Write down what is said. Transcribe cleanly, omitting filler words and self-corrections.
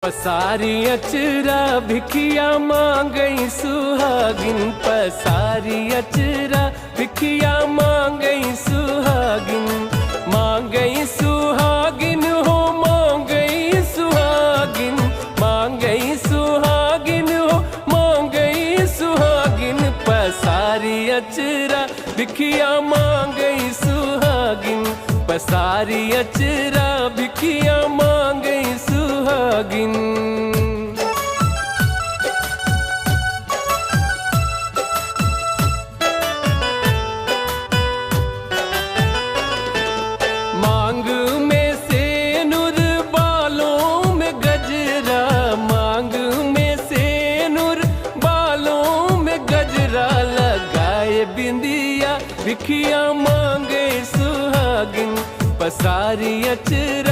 पसारी अचरा भिखिया मांगई सुहागिन, पसारी अचरा भिखिया मांगई सुहागिन, मांगई सुहागिन हो मांगई सुहागिन, मांगई सुहागिन हो मांगई सुहागिन, पसारी अचरा भिखिया मांगई सुहागिन, पसारी अचरा भिखिया मांगई सुहागिन। मांग में सेनुर बालों में गजरा, मांग में सेनुर बालों में गजरा, लगाए बिंदिया भिखिया मांगे सुहागिन, पसारी अचरा